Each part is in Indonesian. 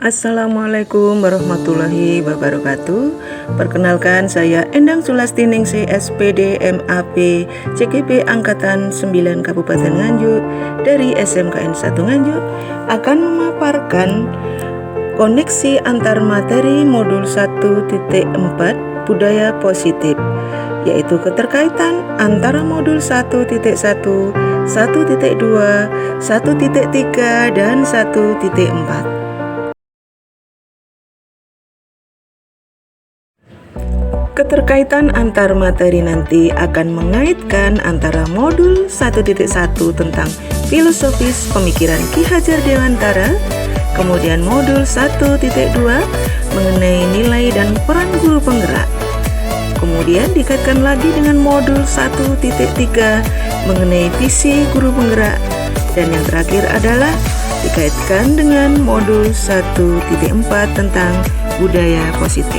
Assalamualaikum warahmatullahi wabarakatuh. Perkenalkan, saya Endang Sulastiningsih SPD MAP CGP Angkatan 9 Kabupaten Nganjuk dari SMKN 1 Nganjuk akan memaparkan koneksi antar materi modul 1.4 budaya positif, yaitu keterkaitan antara modul 1.1, 1.2, 1.3, dan 1.4. Keterkaitan antar materi nanti akan mengaitkan antara modul 1.1 tentang filosofis pemikiran Ki Hajar Dewantara, kemudian modul 1.2 mengenai nilai dan peran guru penggerak, kemudian dikaitkan lagi dengan modul 1.3 mengenai visi guru penggerak, dan yang terakhir adalah dikaitkan dengan modul 1.4 tentang budaya positif.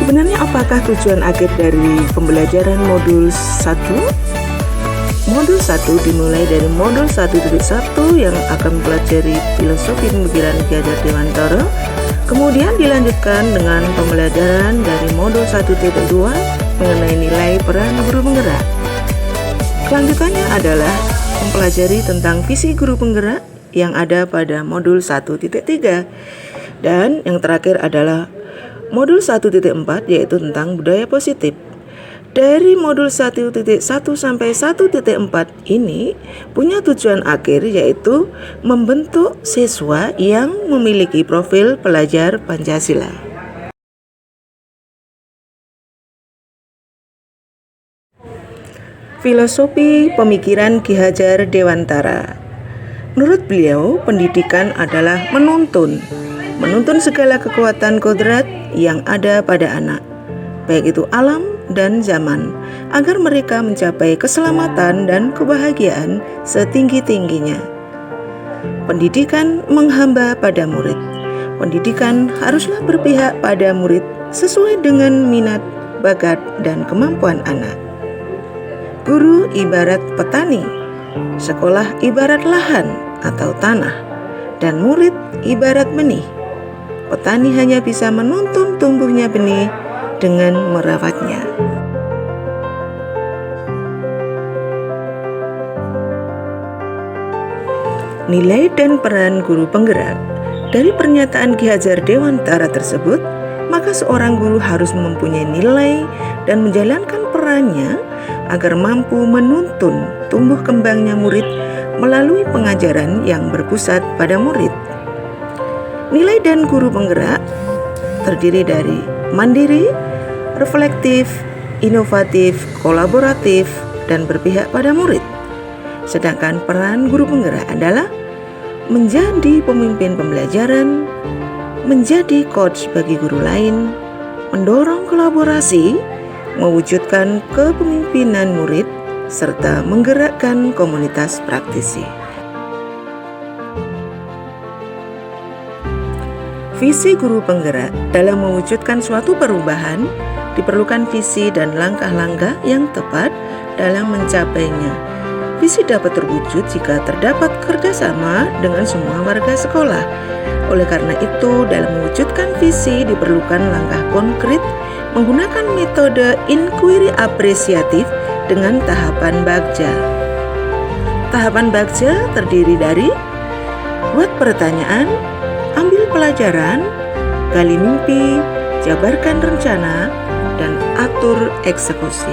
Sebenarnya apakah tujuan akhir dari pembelajaran modul 1? Modul 1 dimulai dari modul 1.1 yang akan mempelajari filosofi pemikiran Ki Hajar Dewantara, kemudian dilanjutkan dengan pembelajaran dari modul 1.2 mengenai nilai peran guru penggerak. Kelanjutannya adalah mempelajari tentang visi guru penggerak yang ada pada modul 1.3, dan yang terakhir adalah modul 1.4 yaitu tentang budaya positif. Dari modul 1.1 sampai 1.4 ini punya tujuan akhir, yaitu membentuk siswa yang memiliki profil pelajar Pancasila. Filosofi pemikiran Ki Hajar Dewantara. Menurut beliau, pendidikan adalah menuntun segala kekuatan kodrat yang ada pada anak, baik itu alam dan zaman, agar mereka mencapai keselamatan dan kebahagiaan setinggi-tingginya. Pendidikan menghamba pada murid. Pendidikan haruslah berpihak pada murid sesuai dengan minat, bakat, dan kemampuan anak. Guru ibarat petani, sekolah ibarat lahan atau tanah, dan murid ibarat benih. Petani hanya bisa menuntun tumbuhnya benih dengan merawatnya. Nilai dan peran guru penggerak. Dari pernyataan Ki Hajar Dewantara tersebut, maka seorang guru harus mempunyai nilai dan menjalankan perannya agar mampu menuntun tumbuh kembangnya murid melalui pengajaran yang berpusat pada murid. Nilai dan guru penggerak terdiri dari mandiri, reflektif, inovatif, kolaboratif, dan berpihak pada murid. Sedangkan peran guru penggerak adalah menjadi pemimpin pembelajaran, menjadi coach bagi guru lain, mendorong kolaborasi, mewujudkan kepemimpinan murid, serta menggerakkan komunitas praktisi. Visi guru penggerak. Dalam mewujudkan suatu perubahan, diperlukan visi dan langkah-langkah yang tepat dalam mencapainya. Visi dapat terwujud jika terdapat kerjasama dengan semua warga sekolah. Oleh karena itu, dalam mewujudkan visi diperlukan langkah konkret menggunakan metode inquiry apresiatif dengan tahapan bagja. Tahapan bagja terdiri dari buat pertanyaan, ambil pelajaran, gali mimpi, jabarkan rencana, dan atur eksekusi.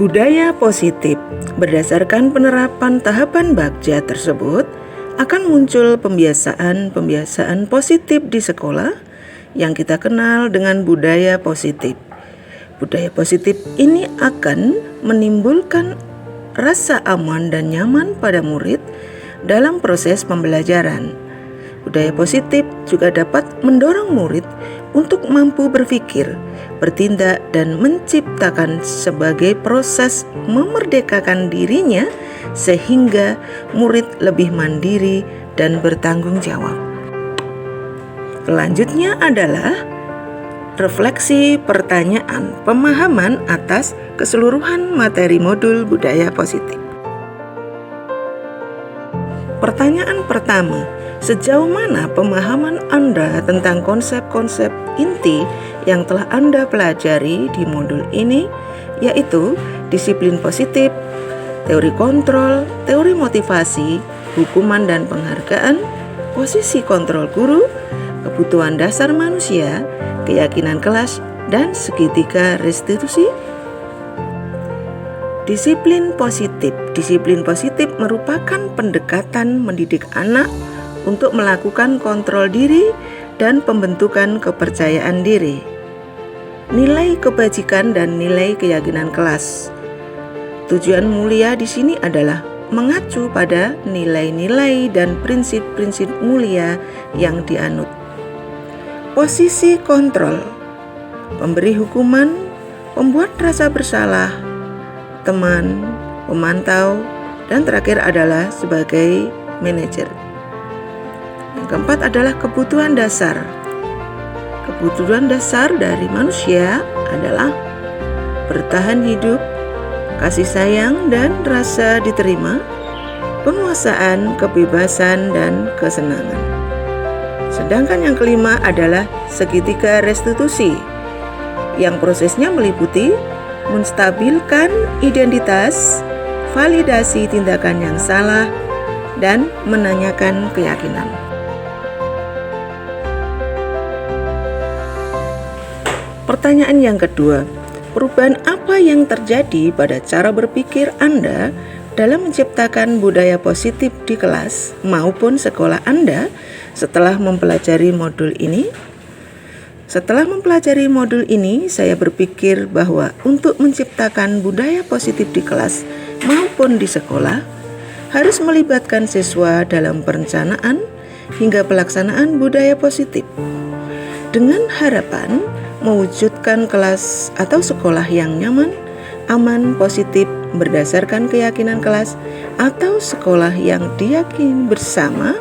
Budaya positif. Berdasarkan penerapan tahapan bagja tersebut, akan muncul pembiasaan positif di sekolah yang kita kenal dengan budaya positif. Budaya positif ini akan menimbulkan rasa aman dan nyaman pada murid dalam proses pembelajaran. Budaya positif juga dapat mendorong murid untuk mampu berpikir, bertindak, dan menciptakan sebagai proses memerdekakan dirinya sehingga murid lebih mandiri dan bertanggung jawab. Selanjutnya adalah refleksi pertanyaan pemahaman atas keseluruhan materi modul budaya positif. Pertanyaan pertama, sejauh mana pemahaman Anda tentang konsep-konsep inti yang telah Anda pelajari di modul ini, yaitu disiplin positif, teori kontrol, teori motivasi, hukuman dan penghargaan, posisi kontrol guru, kebutuhan dasar manusia, keyakinan kelas, dan segitiga restitusi? Disiplin positif. Disiplin positif merupakan pendekatan mendidik anak untuk melakukan kontrol diri dan pembentukan kepercayaan diri. Nilai kebajikan dan nilai keyakinan kelas. Tujuan mulia di sini adalah mengacu pada nilai-nilai dan prinsip-prinsip mulia yang dianut. Posisi kontrol, pemberi hukuman, pembuat rasa bersalah, teman, pemantau, dan terakhir adalah sebagai manajer. Yang keempat adalah kebutuhan dasar. Kebutuhan dasar dari manusia adalah bertahan hidup, kasih sayang dan rasa diterima, penguasaan, kebebasan, dan kesenangan. Sedangkan yang kelima adalah segitiga restitusi, yang prosesnya meliputi menstabilkan identitas, validasi tindakan yang salah, dan menanyakan keyakinan. Pertanyaan yang kedua, perubahan apa yang terjadi pada cara berpikir Anda dalam menciptakan budaya positif di kelas maupun sekolah Anda setelah mempelajari modul ini? Setelah mempelajari modul ini, saya berpikir bahwa untuk menciptakan budaya positif di kelas maupun di sekolah harus melibatkan siswa dalam perencanaan hingga pelaksanaan budaya positif dengan harapan mewujudkan kelas atau sekolah yang nyaman, aman, positif berdasarkan keyakinan kelas atau sekolah yang diyakini bersama.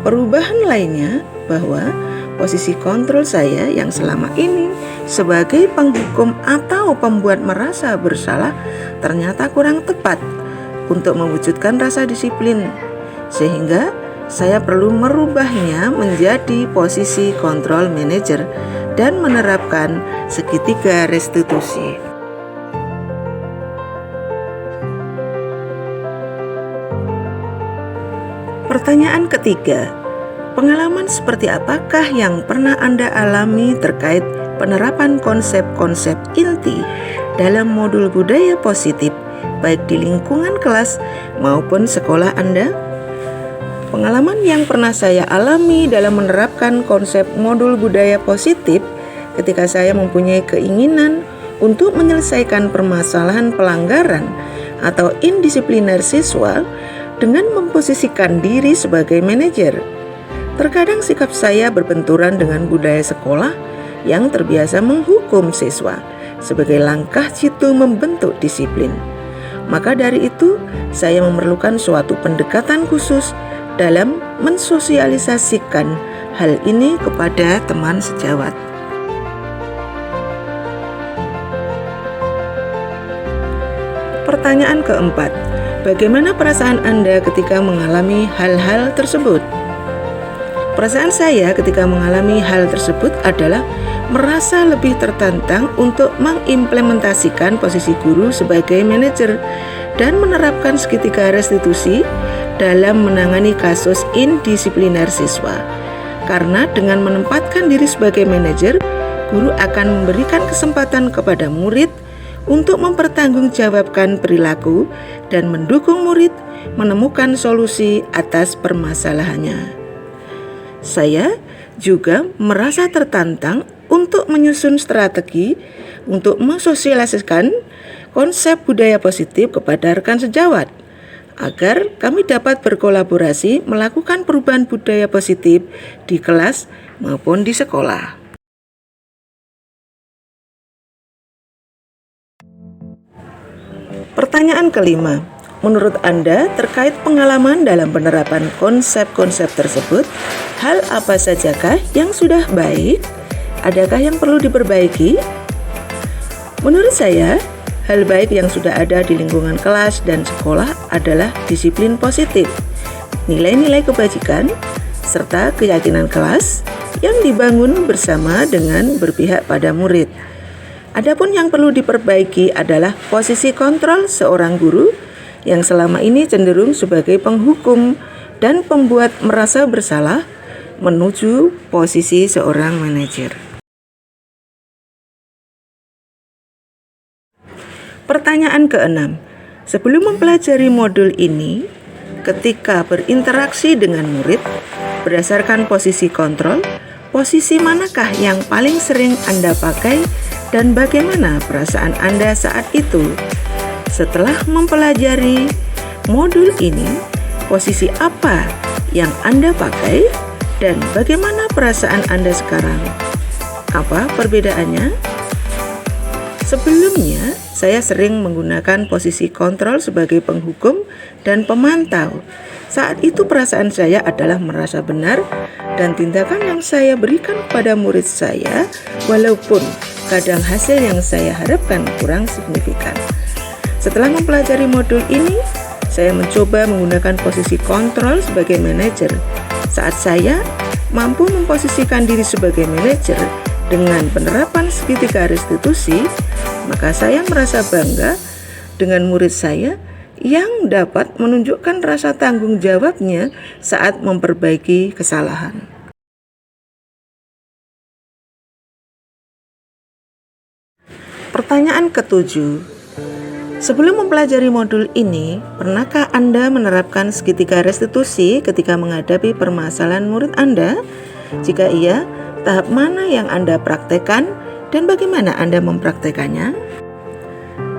Perubahan lainnya bahwa posisi kontrol saya yang selama ini sebagai penghukum atau pembuat merasa bersalah ternyata kurang tepat untuk mewujudkan rasa disiplin, sehingga saya perlu merubahnya menjadi posisi kontrol manajer dan menerapkan segitiga restitusi. Pertanyaan ketiga, pengalaman seperti apakah yang pernah Anda alami terkait penerapan konsep-konsep inti dalam modul budaya positif, baik di lingkungan kelas maupun sekolah Anda? Pengalaman yang pernah saya alami dalam menerapkan konsep modul budaya positif ketika saya mempunyai keinginan untuk menyelesaikan permasalahan pelanggaran atau indisipliner siswa dengan memposisikan diri sebagai manajer. Terkadang sikap saya berbenturan dengan budaya sekolah yang terbiasa menghukum siswa sebagai langkah jitu membentuk disiplin. Maka dari itu, saya memerlukan suatu pendekatan khusus dalam mensosialisasikan hal ini kepada teman sejawat. Pertanyaan keempat, bagaimana perasaan Anda ketika mengalami hal-hal tersebut? Perasaan saya ketika mengalami hal tersebut adalah merasa lebih tertantang untuk mengimplementasikan posisi guru sebagai manajer dan menerapkan segitiga restitusi dalam menangani kasus indisipliner siswa. Karena dengan menempatkan diri sebagai manajer, guru akan memberikan kesempatan kepada murid untuk mempertanggungjawabkan perilaku dan mendukung murid menemukan solusi atas permasalahannya. Saya juga merasa tertantang untuk menyusun strategi untuk mensosialisasikan konsep budaya positif kepada rekan sejawat, agar kami dapat berkolaborasi melakukan perubahan budaya positif di kelas maupun di sekolah. Pertanyaan kelima, menurut Anda terkait pengalaman dalam penerapan konsep-konsep tersebut? Hal apa sajakah yang sudah baik? Adakah yang perlu diperbaiki? Menurut saya, hal baik yang sudah ada di lingkungan kelas dan sekolah adalah disiplin positif, nilai-nilai kebajikan, serta keyakinan kelas yang dibangun bersama dengan berpihak pada murid. Adapun yang perlu diperbaiki adalah posisi kontrol seorang guru yang selama ini cenderung sebagai penghukum dan pembuat merasa bersalah menuju posisi seorang manajer. Pertanyaan ke-6. Sebelum mempelajari modul ini, ketika berinteraksi dengan murid, berdasarkan posisi kontrol, posisi manakah yang paling sering Anda pakai dan bagaimana perasaan Anda saat itu? Setelah mempelajari modul ini, posisi apa yang Anda pakai dan bagaimana perasaan Anda sekarang? Apa perbedaannya? Sebelumnya, saya sering menggunakan posisi kontrol sebagai penghukum dan pemantau. Saat itu perasaan saya adalah merasa benar dan tindakan yang saya berikan kepada murid saya, walaupun kadang hasil yang saya harapkan kurang signifikan. Setelah mempelajari modul ini, saya mencoba menggunakan posisi kontrol sebagai manajer. Saat saya mampu memposisikan diri sebagai manajer dengan penerapan segitiga restitusi, maka saya merasa bangga dengan murid saya yang dapat menunjukkan rasa tanggung jawabnya saat memperbaiki kesalahan. Pertanyaan ke-7. Sebelum mempelajari modul ini, pernahkah Anda menerapkan segitiga restitusi ketika menghadapi permasalahan murid Anda? Jika iya, tahap mana yang Anda praktekkan dan bagaimana Anda mempraktekannya?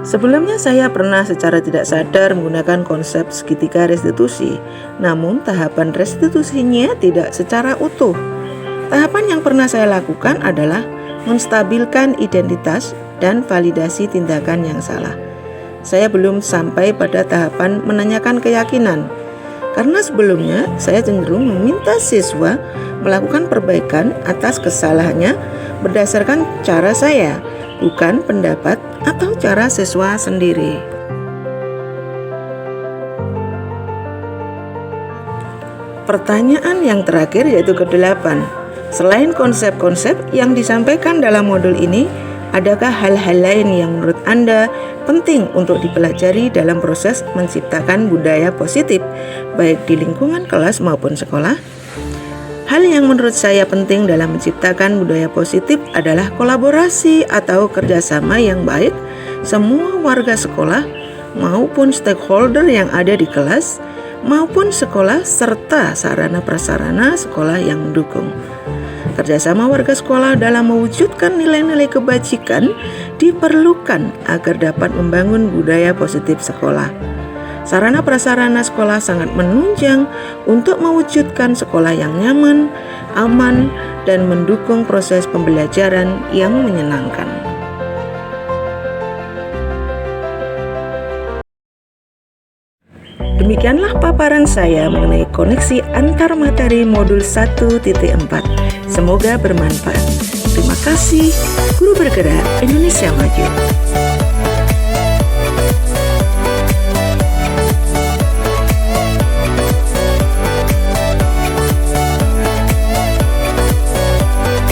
Sebelumnya saya pernah secara tidak sadar menggunakan konsep segitiga restitusi, namun tahapan restitusinya tidak secara utuh. Tahapan yang pernah saya lakukan adalah menstabilkan identitas dan validasi tindakan yang salah. Saya belum sampai pada tahapan menanyakan keyakinan, karena sebelumnya saya cenderung meminta siswa melakukan perbaikan atas kesalahannya berdasarkan cara saya, bukan pendapat atau cara siswa sendiri. Pertanyaan yang terakhir yaitu ke-8. Selain konsep-konsep yang disampaikan dalam modul ini, adakah hal-hal lain yang menurut Anda penting untuk dipelajari dalam proses menciptakan budaya positif, baik di lingkungan kelas maupun sekolah? Hal yang menurut saya penting dalam menciptakan budaya positif adalah kolaborasi atau kerjasama yang baik semua warga sekolah maupun stakeholder yang ada di kelas maupun sekolah serta sarana-prasarana sekolah yang mendukung. Kerjasama warga sekolah dalam mewujudkan nilai-nilai kebajikan diperlukan agar dapat membangun budaya positif sekolah. Sarana prasarana sekolah sangat menunjang untuk mewujudkan sekolah yang nyaman, aman, dan mendukung proses pembelajaran yang menyenangkan. Demikianlah paparan saya mengenai koneksi antar materi modul 1.4. Semoga bermanfaat. Terima kasih. Guru Bergerak Indonesia Maju.